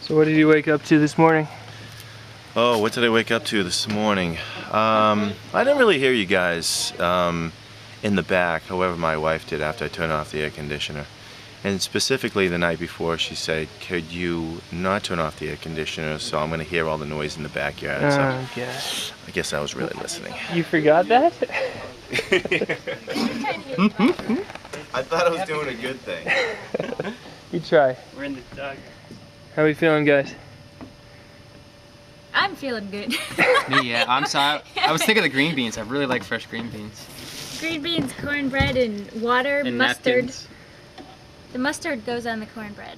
So what did you wake up to this morning? Oh, what did I wake up to this morning? I didn't really hear you guys in the back, however my wife did after I turned off the air conditioner. And specifically the night before she said, could you not turn off the air conditioner so I'm going to hear all the noise in the backyard. So I guess I was really listening. You forgot that? I thought I was doing a good thing. You try. We're in the dog. How are we feeling, guys? I'm feeling good. Yeah, I'm sorry. I was thinking of the green beans. I really like fresh green beans. Green beans, cornbread, and water, And mustard. napkins. The mustard goes on the cornbread.